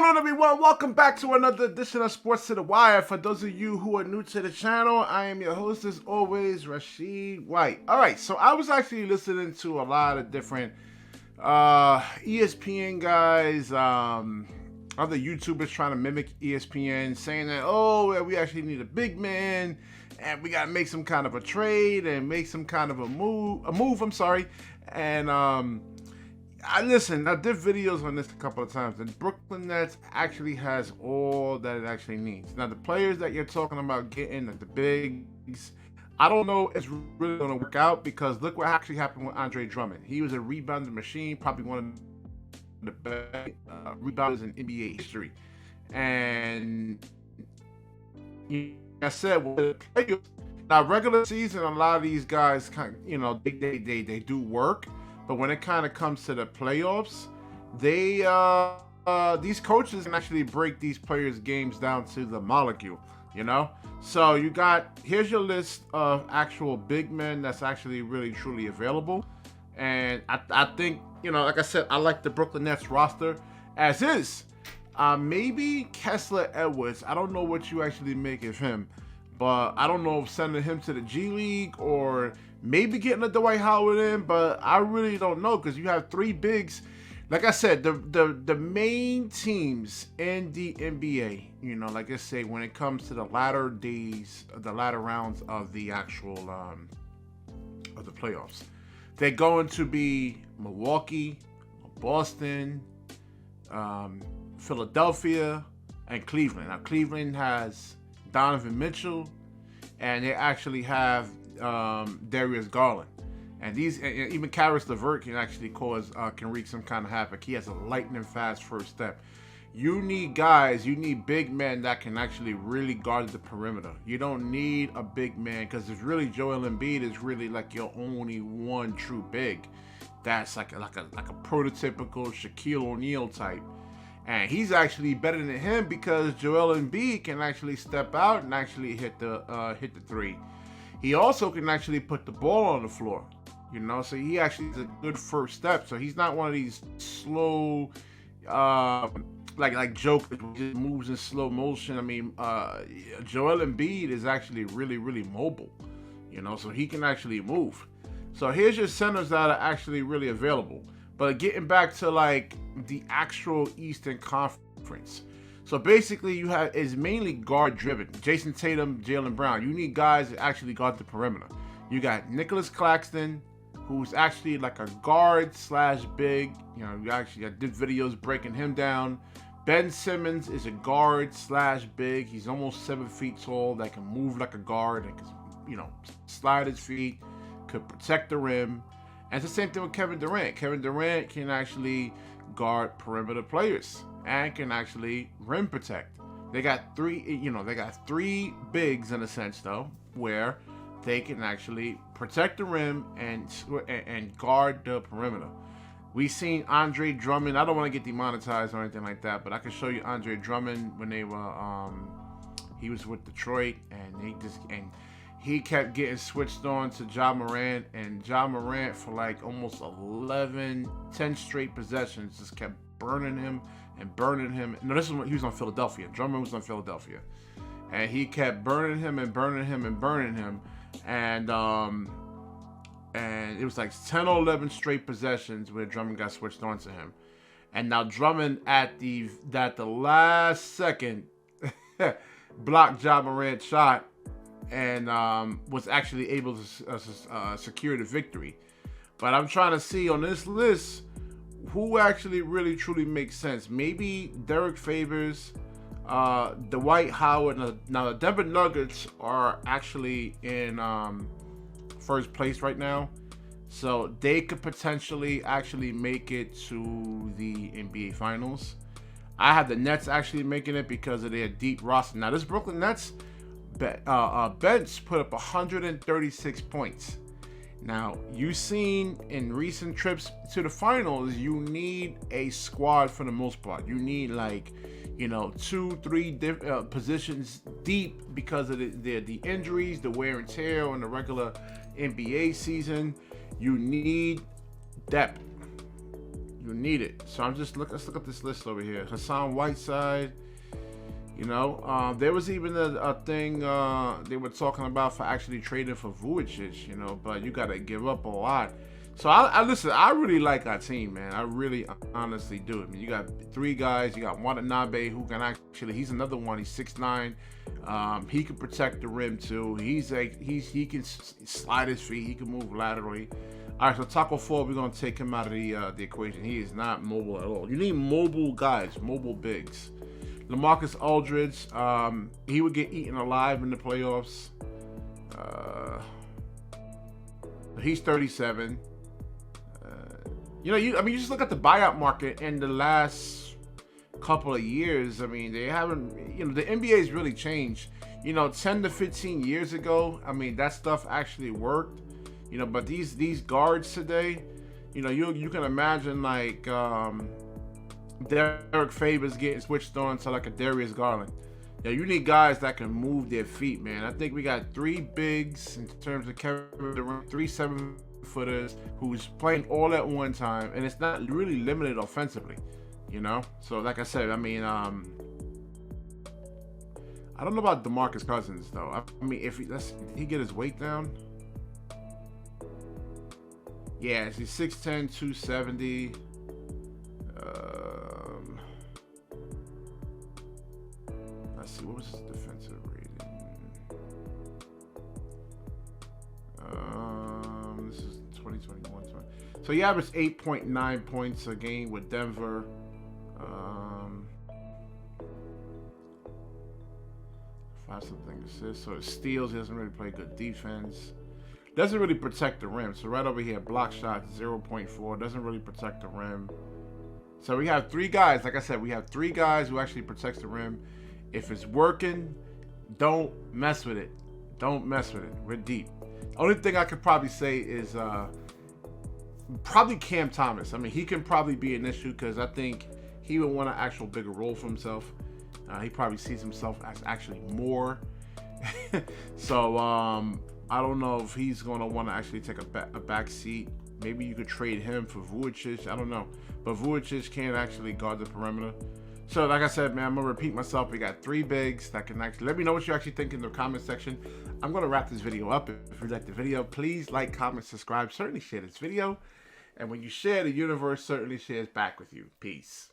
on, everyone? Welcome back to another edition of Sports to the Wire. For those of you who are new to the channel, I am your host, as always, Rashid White. All right, so I was actually listening to a lot of different ESPN guys, other YouTubers trying to mimic ESPN, saying that, oh, we actually need a big man, and we got to make some kind of a trade and make some kind of a move, and I did videos on this a couple of times. The Brooklyn Nets actually has all that it actually needs. Now, the players that you're talking about getting, the bigs, I don't know if it's really going to work out, because look what actually happened with Andre Drummond. He was a rebounding machine, probably one of the best rebounders in NBA history. And like I said, with the players, now regular season, a lot of these guys they do work. But when it kind of comes to the playoffs, these coaches can actually break these players' games down to the molecule, So here's your list of actual big men that's actually really truly available. And I think, like I said, I like the Brooklyn Nets roster as is. Maybe Kessler Edwards. I don't know what you actually make of him, but I don't know if sending him to the G League or maybe getting a Dwight Howard in, but I really don't know, because you have three bigs. Like I said, the main teams in the NBA, like I say, when it comes to the latter rounds of the actual of the playoffs, they're going to be Milwaukee, Boston, Philadelphia, and Cleveland. Now, Cleveland has Donovan Mitchell, and they actually have Darius Garland, and even Karis LeVert can actually can wreak some kind of havoc. He has a lightning fast first step. You need big men that can actually really guard the perimeter. You don't need a big man, because it's really Joel Embiid is really like your only one true big. That's like a prototypical Shaquille O'Neal type. And he's actually better than him, because Joel Embiid can actually step out and actually hit the three. He also can actually put the ball on the floor, so he actually is a good first step. So he's not one of these slow, like Joker, who just moves in slow motion. I mean, Joel Embiid is actually really, really mobile, so he can actually move. So here's your centers that are actually really available. But getting back to like the actual Eastern Conference. So basically, is mainly guard driven. Jason Tatum, Jaylen Brown. You need guys that actually guard the perimeter. You got Nicholas Claxton, who's actually like a guard / big. I did videos breaking him down. Ben Simmons is a guard / big. He's almost 7 feet tall. That can move like a guard. That can, slide his feet. Could protect the rim. And it's the same thing with Kevin Durant. Kevin Durant can actually guard perimeter players and can actually rim protect. They got three bigs in a sense, though, where they can actually protect the rim and guard the perimeter. We've seen Andre Drummond. I don't want to get demonetized or anything like that, but I can show you Andre Drummond when he was with Detroit, and he kept getting switched on to Ja Morant, and Ja Morant for like almost 10 straight possessions just kept burning him. No, this is when he was on Philadelphia. Drummond was on Philadelphia, and he kept burning him, and it was like 10 or 11 straight possessions where Drummond got switched on to him. And now Drummond at the last second blocked Ja Morant's shot, and was actually able to secure the victory. But I'm trying to see on this list who actually really truly makes sense. Maybe Derrick Favors, Dwight Howard. Now the Denver Nuggets are actually in first place right now, so they could potentially actually make it to the NBA Finals. I have the Nets actually making it because of their deep roster. Now this Brooklyn Nets bench put up 136 points. Now, you've seen in recent trips to the finals, you need a squad for the most part. You need 2-3 positions deep because of the injuries, the wear and tear on the regular NBA season. You need depth. You need it. So let's look at this list over here. Hassan Whiteside. You know, there was even a thing they were talking about for actually trading for Vujicic, you know, but you got to give up a lot. So I listen, I really like our team, man. I really honestly do. I mean, you got 3 guys. You got Watanabe, who can actually, he's another one. He's 6'9". He can protect the rim too. He can slide his feet. He can move laterally. All right, so Taco Fall, we're gonna take him out of the equation. He is not mobile at all. You need mobile guys, mobile bigs. LaMarcus Aldridge, he would get eaten alive in the playoffs. He's 37. You know, you just look at the buyout market in the last couple of years. I mean, they haven't, you know, the NBA's really changed. You know, 10 to 15 years ago, I mean, that stuff actually worked. You know, but these guards today, you know, you can imagine like Derrick Favors getting switched on to like a Darius Garland. Yeah, you need guys that can move their feet, man. I think we got 3 bigs in terms of Kevin Durant, 3 7-footers who's playing all at one time, and it's not really limited offensively, you know. So like I said, I mean, I don't know about Demarcus Cousins though. I mean, if he get his weight down. Yeah, he's 6'10", 270. Let's see, what was his defensive rating? This is 2021. So he averaged 8.9 points a game with Denver. 5-something assists. So his steals, he doesn't really play good defense. Doesn't really protect the rim. So right over here, block shots 0.4. Doesn't really protect the rim. So we have 3 guys. Like I said, we have 3 guys who actually protects the rim. If it's working, don't mess with it. Don't mess with it. We're deep. Only thing I could probably say is probably Cam Thomas. I mean, he can probably be an issue because I think he would want an actual bigger role for himself. He probably sees himself as actually more. So I don't know if he's going to want to actually take a back seat. Maybe you could trade him for Vujicic. I don't know. But Vujicic can't actually guard the perimeter. So like I said, man, I'm going to repeat myself. We got 3 bigs that can actually... Let me know what you actually think in the comment section. I'm going to wrap this video up. If you like the video, please like, comment, subscribe. Certainly share this video. And when you share, the universe certainly shares back with you. Peace.